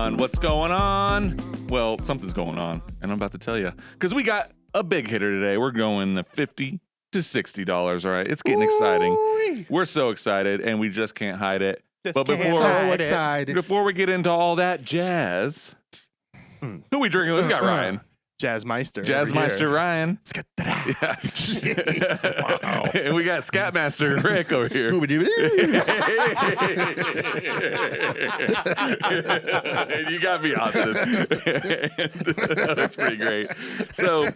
on? What's going on? Well, something's going on, and I'm about to tell you. Because we got a big hitter today. We're going $50 to $60, all right? It's getting exciting. We're so excited, and we just can't hide it. But before we get into all that jazz, who we drinking with? We got Ryan. Jazzmeister Ryan. Yeah. Wow. And we got Scatmaster Rick over here. And you got me, Austin. That's pretty great. So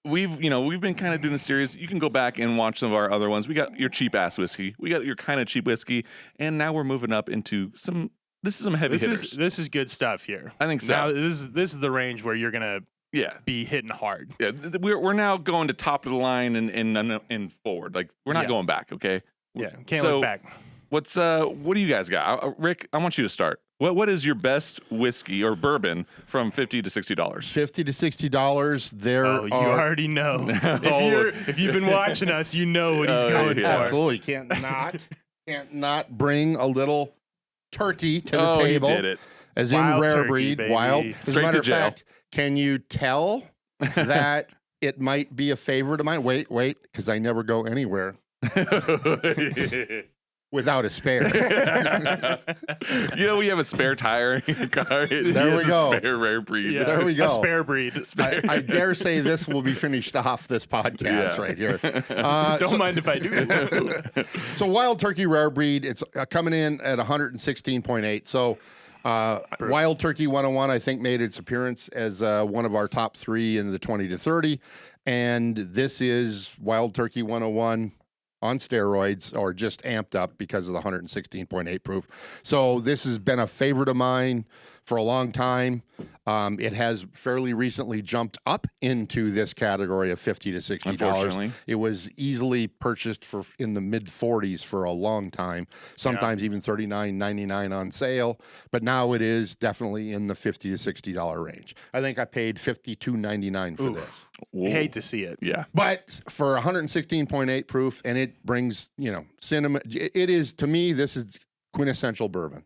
we've been kind of doing a series. You can go back and watch some of our other ones. We got your cheap ass whiskey. We got your kind of cheap whiskey, and now we're moving up into some. This is some heavy hitters. This is good stuff here. I think so. Now this is the range where you're gonna be hitting hard. Yeah, we're now going to top of the line and forward. Like we're not going back. Okay. Yeah, can't look back. What do you guys got? Rick, I want you to start. What is your best whiskey or bourbon from $50 to $60? $50 to $60. You already know. If you've been watching us, you know what he's going for. Absolutely, can't not bring a little turkey to the table. He did it. As in Wild rare turkey, breed, baby. wild. As a matter of jail. fact, can you tell that it might be a favorite of mine? Wait, because I never go anywhere without a spare. We have a spare tire in your car. There we go. Spare rare breed. Yeah. There we go. A spare breed. I dare say this will be finished off this podcast right here. Don't mind if I do. So Wild Turkey Rare Breed, it's coming in at 116.8. So Wild Turkey 101, I think, made its appearance as one of our top three in the 20 to 30. And this is Wild Turkey 101 on steroids, or just amped up because of the 116.8 proof. So this has been a favorite of mine for a long time. It has fairly recently jumped up into this category of $50 to $60. It was easily purchased for in the mid 40s for a long time, sometimes even $39.99 on sale. But now it is definitely in the $50 to $60 range. I think I paid $52.99 for this. I hate to see it. Yeah. But for 116.8 proof, and it brings, cinnamon. It is, to me, this is quintessential bourbon.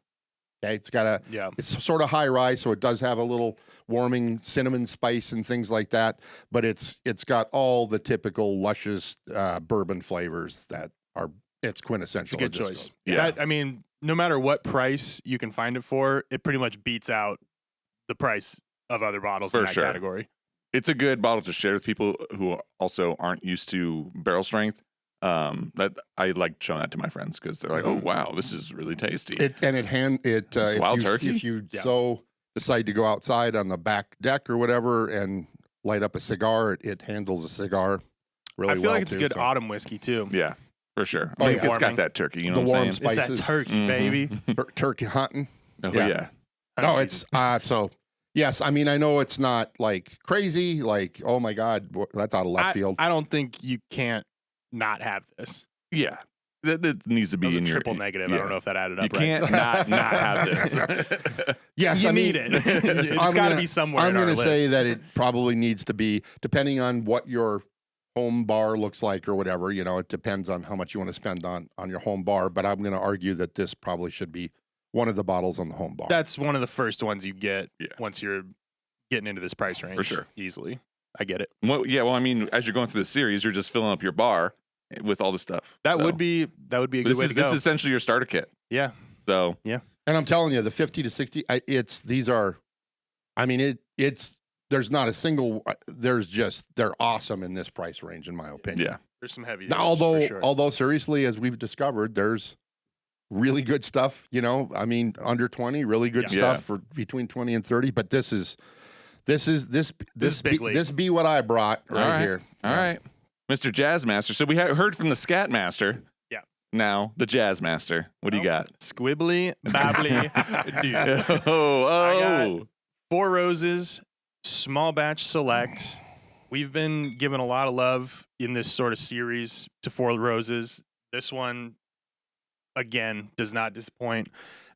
Okay, it's got it's sort of high rye, so it does have a little warming cinnamon spice and things like that. But it's got all the typical luscious bourbon flavors that are. It's quintessential. It's a good choice. Yeah, no matter what price you can find it for, it pretty much beats out the price of other bottles in that category. It's a good bottle to share with people who also aren't used to barrel strength. That I like showing that to my friends because they're like, "Oh wow, this is really tasty." Wild turkey. If you so decide to go outside on the back deck or whatever and light up a cigar, it handles a cigar really well. I feel like it's a good autumn whiskey too. Yeah, for sure. I mean, it's got that turkey. You know what I'm saying? Spices. It's that turkey, baby. Turkey hunting. Oh yeah. No, it's so. Yes, I mean I know it's not like crazy. Like, oh my God, that's out of left field. I don't think you can't not have this. Yeah. That needs to be in your triple negative. I don't know if that added up. You can't not have this. Yes, you need it. It's got to be somewhere. I'm going to say that it probably needs to be, depending on what your home bar looks like or whatever. It depends on how much you want to spend on your home bar. But I'm going to argue that this probably should be one of the bottles on the home bar. That's one of the first ones you get once you're getting into this price range. For sure, easily. I get it. Well, I mean, as you're going through the series, you're just filling up your bar with all the stuff. That would be a good way to go. This is essentially your starter kit. Yeah. So and I'm telling you, the 50 to 60, there's not a single. They're awesome in this price range, in my opinion. Yeah. There's some heavy. Now, although seriously, as we've discovered, there's really good stuff. Under 20, really good stuff for between 20 and 30. But this be what I brought right here. All right. Mr. Jazzmaster. So we heard from the Scatmaster. Yeah. Now the Jazzmaster. What do you got? Squibbly, babbly, dude. I got 4 Roses, small batch select. We've been giving a lot of love in this sort of series to 4 Roses. This one, again, does not disappoint.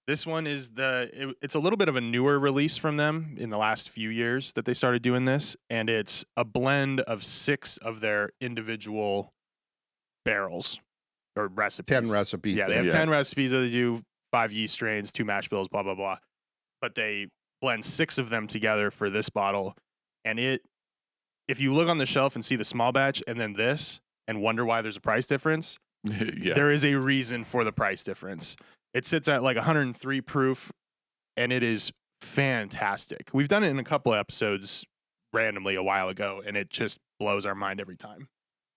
This one is it's a little bit of a newer release from them in the last few years that they started doing this, and it's a blend of 6 of their individual barrels or recipes. 10 recipes. Yeah, they have 10 recipes that they do, 5 yeast strains, 2 mash bills, blah, blah, blah. But they blend 6 of them together for this bottle. And if you look on the shelf and see the small batch and then this and wonder why there's a price difference, there is a reason for the price difference. It sits at like 103 proof, and it is fantastic. We've done it in a couple of episodes randomly a while ago, and it just blows our mind every time.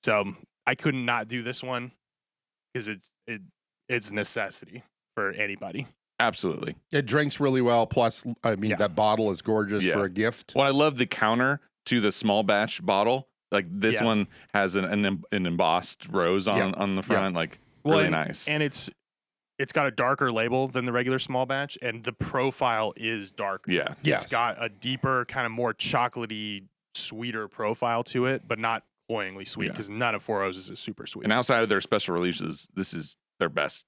So I couldn't not do this one because it's necessity for anybody. Absolutely. It drinks really well. Plus, I mean, that bottle is gorgeous for a gift. Well, I love the counter to the small batch bottle. Like this one has an embossed rose on the front, like really nice. And it's got a darker label than the regular small batch, and the profile is darker. Yeah. It's got a deeper, kind of more chocolatey, sweeter profile to it, but not cloyingly sweet, because none of Four Roses is super sweet. And outside of their special releases, this is their best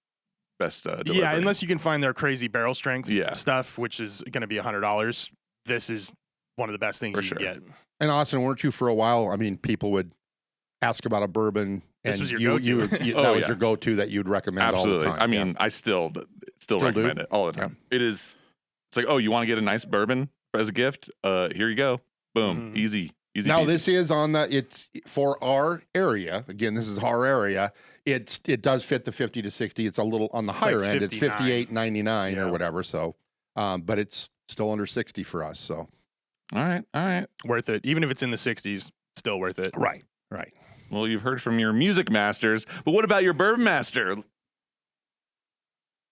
delivery. Yeah, unless you can find their crazy barrel strength stuff, which is going to be $100. This is one of the best things you can get. And Austin, weren't you for a while? I mean, people would ask about a bourbon. This was your go-to. That was your go-to that you'd recommend Absolutely. all the time. I mean, I still recommend it all the time. It's like, oh, you want to get a nice bourbon as a gift? Here you go. Boom. Easy. Now peasy. this is it's for our area. Again, this is our area. It does fit the 50 to 60. It's a little on the higher end. It's $58.99 or whatever. So, but it's still under 60 for us. So, all right, worth it. Even if it's in the 60s, still worth it. Right. Well, you've heard from your music masters, but what about your bourbon master?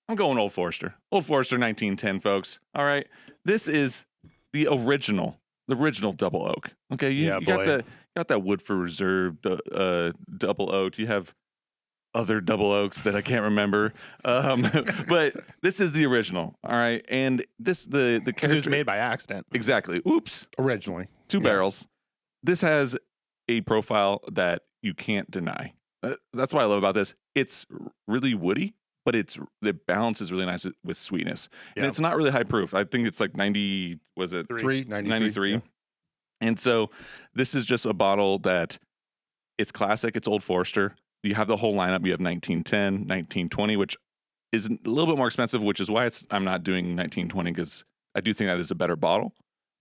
I'm going Old Forester. Old Forester 1910, folks. All right, this is the original double oak. Okay, you got that Woodford Reserve double oak. You have other double oaks that I can't remember, but this is the original. All right, and this because it was made by accident. Exactly. Oops. Originally, 2 barrels. This has a profile that you can't deny. That's what I love about this. It's really woody, but the balance is really nice with sweetness, and it's not really high proof. I think it's like 90. Was it 93? Yeah. And so this is just a bottle that it's classic. It's Old Forester. You have the whole lineup. You have 1910, 1920, which is a little bit more expensive, which is why I'm not doing 1920, because I do think that is a better bottle,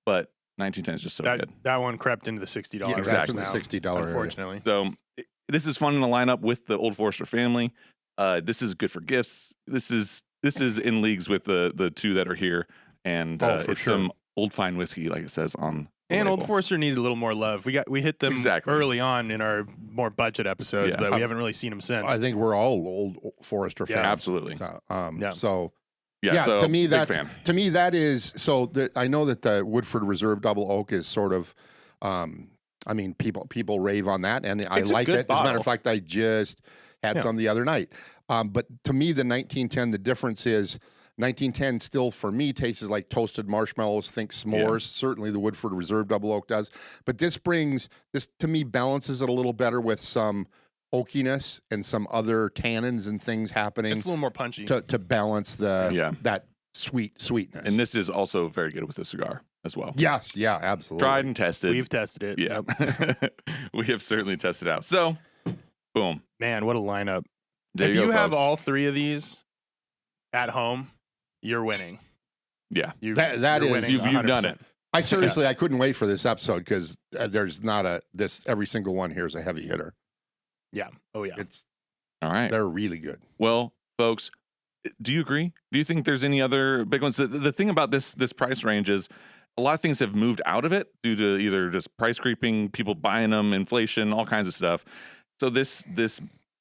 but 1910 is just so good. That one crept into the $60 range. Exactly. That's in the $60 unfortunately. So this is fun in the lineup with the Old Forester family. This is good for gifts. This is in leagues with the 2 that are here, and it's some old fine whiskey, like it says on. And Old Forester needed a little more love. We hit them early on in our more budget episodes, but we haven't really seen them since. I think we're all Old Forester fans. Absolutely. So. So to me that is so. I know that the Woodford Reserve Double Oak is sort of, I mean, people rave on that, and I like it. As a matter of fact, I just had some the other night. But to me, the 1910, the difference is 1910 still for me tastes like toasted marshmallows. Think s'mores. Certainly, the Woodford Reserve Double Oak does. But this to me balances it a little better with some oakiness and some other tannins and things happening. It's a little more punchy to balance that sweetness. And this is also very good with a cigar as well. Yes, yeah, absolutely. Tried and tested. We've tested it. Yeah, we have certainly tested out. So, boom, man, what a lineup! If you have all 3 of these at home, you're winning. Yeah, you're winning. You've done it. I seriously, I couldn't wait for this episode because there's not every single one here is a heavy hitter. Yeah. Oh, yeah. It's all right. They're really good. Well, folks, do you agree? Do you think there's any other big ones? The thing about this price range is a lot of things have moved out of it due to either just price creeping, people buying them, inflation, all kinds of stuff. So this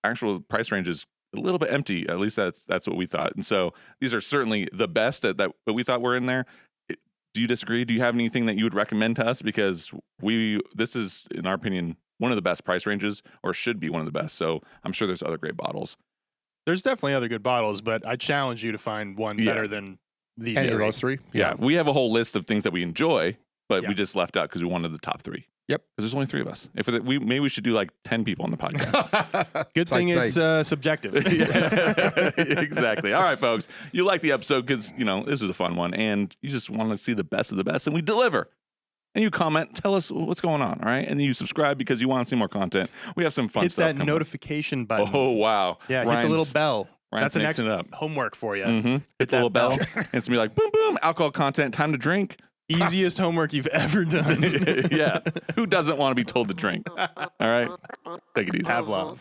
actual price range is a little bit empty. At least that's what we thought. And so these are certainly the best that we thought were in there. Do you disagree? Do you have anything that you would recommend to us? Because this is, in our opinion, one of the best price ranges, or should be one of the best. So I'm sure there's other great bottles. There's definitely other good bottles, but I challenge you to find one better than these. Any of those 3? Yeah. We have a whole list of things that we enjoy, but we just left out because we wanted the top 3. Yep. Because there's only 3 of us. Maybe we should do like 10 people on the podcast. Good thing it's subjective. Exactly. All right, folks. You like the episode because, this is a fun one, and you just want to see the best of the best, and we deliver. And you comment, tell us what's going on, all right? And then you subscribe because you want to see more content. We have some fun stuff. Hit that notification button. Oh, wow. Yeah, hit the little bell. That's the next mixing it up. homework for you. Mm-hmm. Hit the little bell. It's going to be like, boom, boom, alcohol content, time to drink. Easiest homework you've ever done. Yeah. Who doesn't want to be told to drink? All right. Take it easy. Have love.